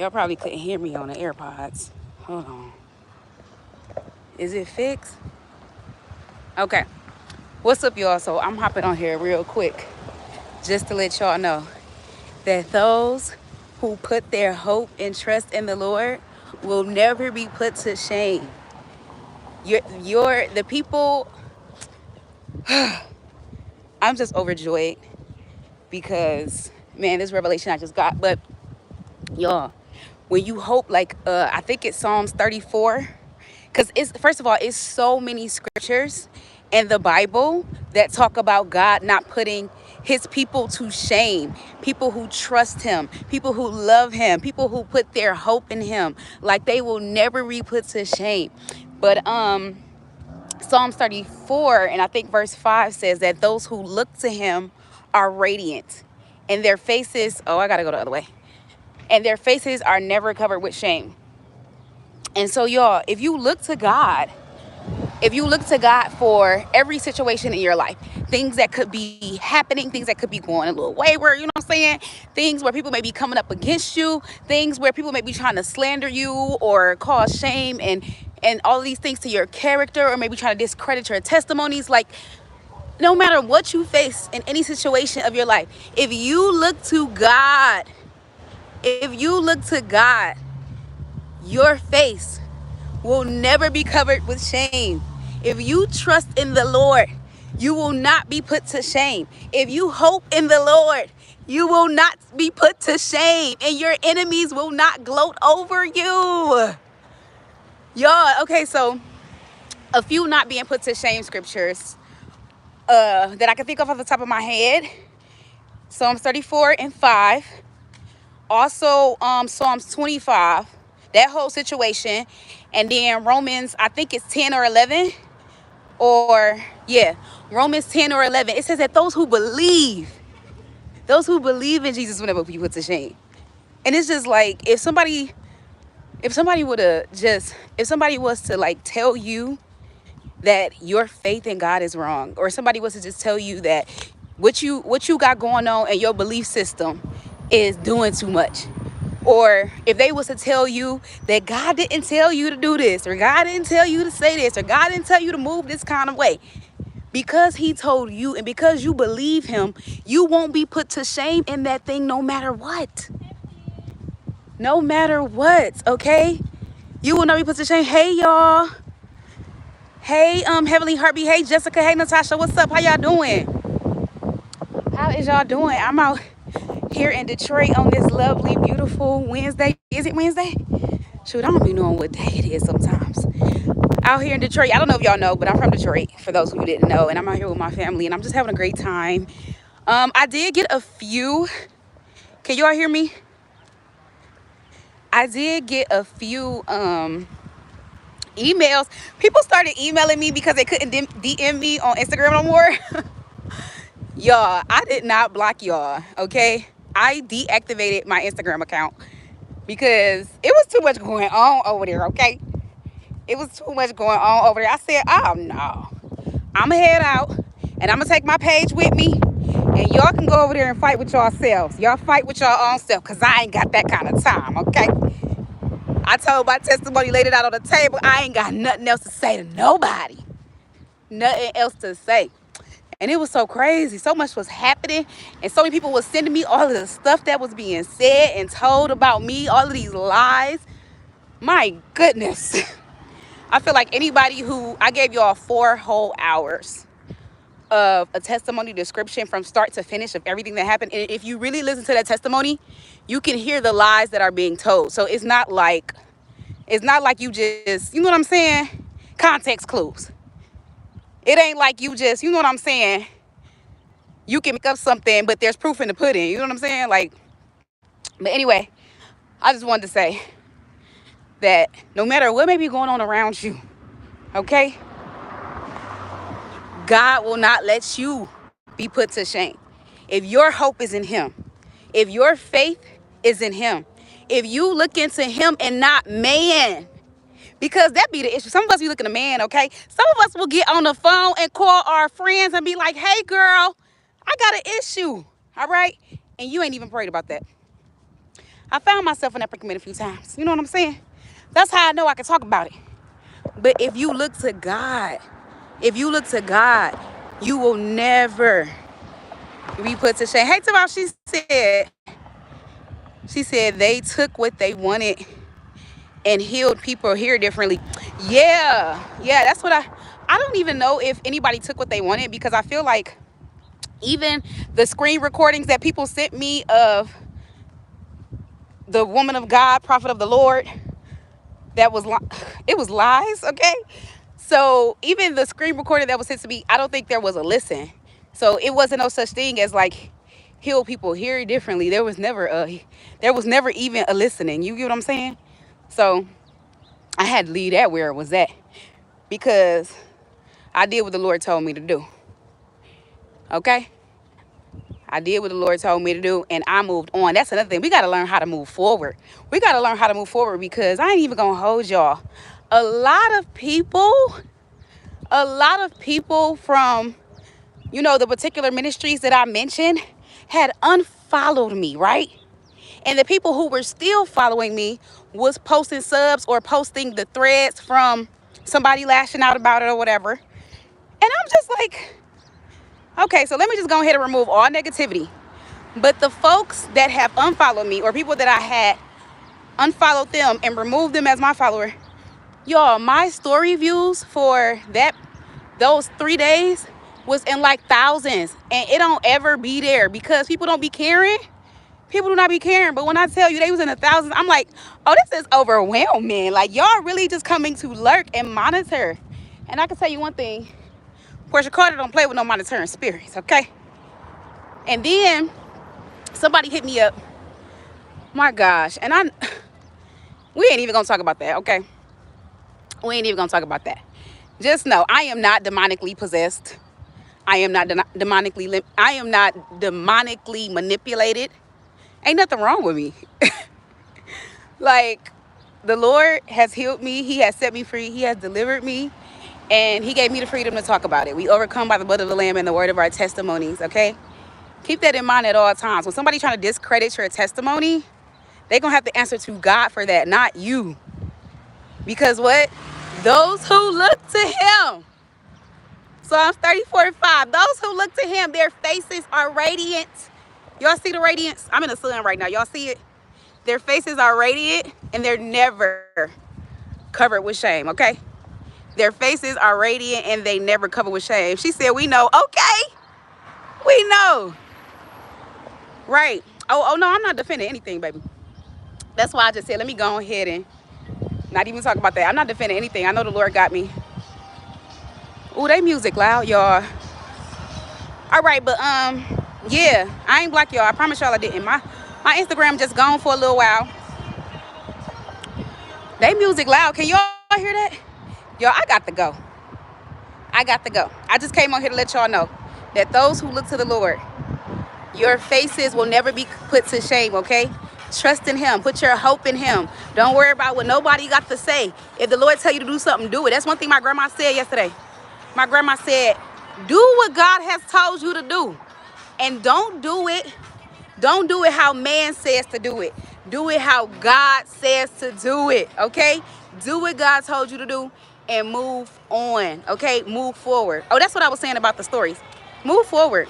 Y'all probably couldn't hear me on the AirPods. Hold on. Is it fixed? Okay. What's up, y'all? So I'm hopping on here real quick just to let y'all know that those who put their hope and trust in the Lord will never be put to shame. The people, I'm just overjoyed because, man, this revelation I just got. But y'all, when you hope, like, I think it's Psalms 34, because it's, first of all, it's so many scriptures in the Bible that talk about God not putting his people to shame, people who trust him, people who love him, people who put their hope in him, like they will never be put to shame. But Psalms 34, and I think verse 5 says that those who look to him are radiant, and their faces, oh, I gotta go the other way, and their faces are never covered with shame. And so, y'all, if you look to God for every situation in your life, things that could be happening, things that could be going a little wayward, you know what I'm saying? Things where people may be coming up against you, things where people may be trying to slander you or cause shame and all of these things to your character, or maybe trying to discredit your testimonies. Like, no matter what you face in any situation of your life, if you look to God, your face will never be covered with shame. If you trust in the Lord, you will not be put to shame. If you hope in the Lord, you will not be put to shame, and your enemies will not gloat over you. Y'all, okay, so a few not being put to shame scriptures that I can think of off the top of my head. Psalms 34 and 5. Also, Psalms 25, that whole situation. And then Romans, I think it's 10 or 11. Or, yeah, Romans 10 or 11. It says that those who believe in Jesus will never be put to shame. And it's just like, if somebody was to like tell you that your faith in God is wrong, or somebody was to just tell you that what you got going on in your belief system is doing too much, or if they was to tell you that God didn't tell you to do this, or God didn't tell you to say this, or God didn't tell you to move this kind of way, because he told you and because you believe him, you won't be put to shame in that thing no matter what. No matter what, okay? You will not be put to shame. Hey, y'all. Hey, Heavenly Heartbeat. Hey, Jessica. Hey, Natasha. What's up? How y'all doing? How is y'all doing? I'm out here in Detroit on this lovely, beautiful Wednesday. Is it Wednesday? Shoot, I don't be knowing what day it is sometimes. Out here in Detroit. I don't know if y'all know, but I'm from Detroit, for those who didn't know. And I'm out here with my family, and I'm just having a great time. I did get a few. Can y'all hear me? I did get a few emails. People started emailing me because they couldn't DM me on Instagram no more. Y'all, I did not block y'all, okay? I deactivated my Instagram account because it was too much going on over there, okay? It was too much going on over there. I said, oh no, I'm gonna head out and I'm gonna take my page with me, and y'all can go over there and fight with yourselves. Y'all fight with your own self, because I ain't got that kind of time, okay? I told my testimony, laid it out on the table. I ain't got nothing else to say to nobody. Nothing else to say. And it was so crazy. So much was happening. And so many people were sending me all of the stuff that was being said and told about me. All of these lies. My goodness. I feel like anybody who... I gave y'all 4 whole hours of a testimony description from start to finish of everything that happened. And if you really listen to that testimony, you can hear the lies that are being told. So it's not like you just, you know what I'm saying? Context clues. It ain't like you just, you know what I'm saying? You can make up something, but there's proof in the pudding. You know what I'm saying? Like, but anyway, I just wanted to say that no matter what may be going on around you, okay? God will not let you be put to shame. If your hope is in him, if your faith is in him, if you look into him and not man, because that be the issue. Some of us be looking at man, okay? Some of us will get on the phone and call our friends and be like, hey, girl, I got an issue, all right? And you ain't even prayed about that. I found myself in that predicament a few times. You know what I'm saying? That's how I know I can talk about it. But if you look to God, you will never be put to shame. Hey, Tamar, she said they took what they wanted and healed people here differently. Yeah, that's what I don't even know if anybody took what they wanted, because I feel like even the screen recordings that people sent me of the woman of God, prophet of the Lord, it was lies, okay? So even the screen recording that was sent to me, I don't think there was a listen. So it wasn't no such thing as like heal people hear differently. There was never even a listening. You get what I'm saying? So I had to leave that where it was at, because I did what the Lord told me to do. Okay? I did what the Lord told me to do, and I moved on. That's another thing. We got to learn how to move forward. Because I ain't even going to hold y'all. A lot of people from, the particular ministries that I mentioned had unfollowed me, right? And the people who were still following me was posting subs or posting the threads from somebody lashing out about it or whatever. And I'm just like, okay, so let me just go ahead and remove all negativity. But the folks that have unfollowed me, or people that I had unfollowed them and removed them as my follower, y'all, my story views for those 3 days was in like thousands. And it don't ever be there because people don't be caring. People do not be caring. But when I tell you they was in the thousands, I'm like, oh, this is overwhelming. Like, y'all really just coming to lurk and monitor. And I can tell you one thing. Portia Carter don't play with no monitoring spirits, okay? And then somebody hit me up. My gosh. And we ain't even gonna talk about that, okay? We ain't even gonna talk about that. Just know I am not demonically possessed. I am not demonically manipulated. Ain't nothing wrong with me. Like, the Lord has healed me. He has set me free. He has delivered me. And he gave me the freedom to talk about it. We overcome by the blood of the Lamb and the word of our testimonies, okay? Keep that in mind at all times. When somebody trying to discredit your testimony, they're going to have to answer to God for that, not you. Because what? Those who look to him. Psalms 34:5. Those who look to him, their faces are radiant. Y'all see the radiance? I'm in the sun right now. Y'all see it? Their faces are radiant and they're never covered with shame, okay? Their faces are radiant and they never covered with shame. She said, we know. Okay. We know. Right. Oh, no, I'm not defending anything, baby. That's why I just said, let me go ahead and not even talk about that. I'm not defending anything. I know the Lord got me. Ooh, they music loud, y'all. All right, but yeah, I ain't block y'all. I promise y'all I didn't. My Instagram just gone for a little while. They music loud. Can y'all hear that? Y'all, I got to go. I just came on here to let y'all know that those who look to the Lord, your faces will never be put to shame, okay? Trust in him. Put your hope in him. Don't worry about what nobody got to say. If the Lord tell you to do something, do it. That's one thing my grandma said yesterday. My grandma said, do what God has told you to do. And don't do it how man says to do it. Do it how God says to do it, okay? Do what God told you to do and move on, okay? Move forward. Oh, that's what I was saying about the stories. Move forward.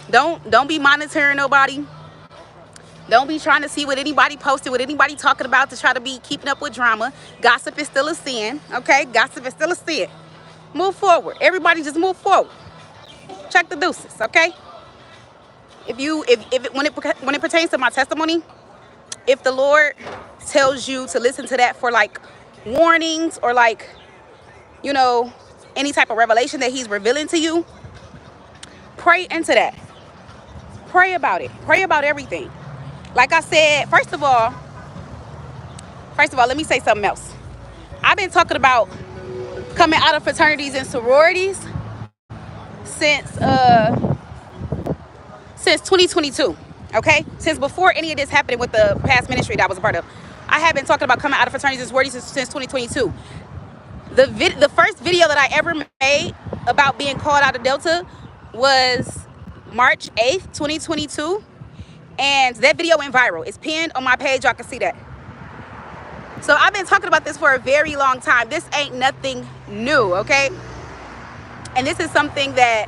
Don't be monitoring nobody. Don't be trying to see what anybody posted, what anybody talking about to try to be keeping up with drama. Gossip is still a sin, okay? Gossip is still a sin. Move forward. Everybody just move forward. Check the deuces, okay? When it pertains to my testimony, if the Lord tells you to listen to that for like warnings or like, any type of revelation that he's revealing to you, pray into that. Pray about it. Pray about everything. Like I said, first of all, let me say something else. I've been talking about coming out of fraternities and sororities since 2022, okay? Since before any of this happened with the past ministry that I was a part of. I have been talking about coming out of fraternities and sororities since 2022. The first video that I ever made about being called out of Delta was March 8th, 2022. And that video went viral. It's pinned on my page. Y'all can see that. So I've been talking about this for a very long time. This ain't nothing new, okay? And this is something that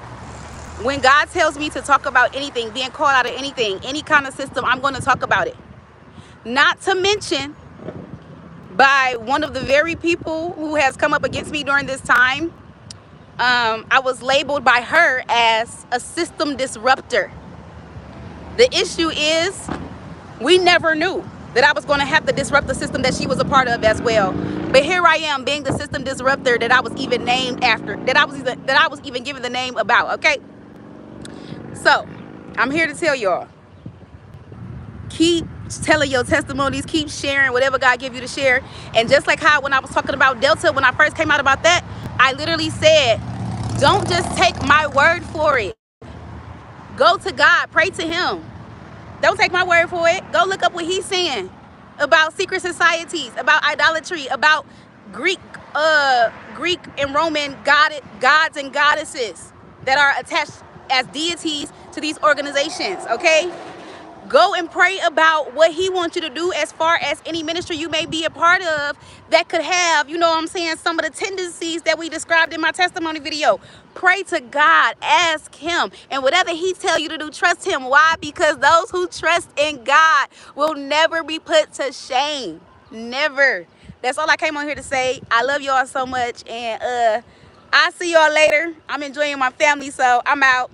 when God tells me to talk about anything, being called out of anything, any kind of system, I'm going to talk about it. Not to mention, by one of the very people who has come up against me during this time, I was labeled by her as a system disruptor. The issue is, we never knew that I was going to have to disrupt the system that she was a part of as well. But here I am, being the system disruptor that I was even named after, that I was even given the name about. Okay, so I'm here to tell y'all, keep telling your testimonies, keep sharing whatever God give you to share. And just like how when I was talking about Delta, when I first came out about that, I literally said, don't just take my word for it. Go to God, pray to him. Don't take my word for it. Go look up what he's saying about secret societies, about idolatry, about Greek and Roman gods and goddesses that are attached as deities to these organizations, okay? Go and pray about what he wants you to do as far as any ministry you may be a part of that could have, you know what I'm saying, some of the tendencies that we described in my testimony video. Pray to God, ask him, and whatever he tell you to do, trust him. Why? Because those who trust in God will never be put to shame. Never. That's all I came on here to say. I love y'all so much, and I'll see y'all later. I'm enjoying my family, so I'm out.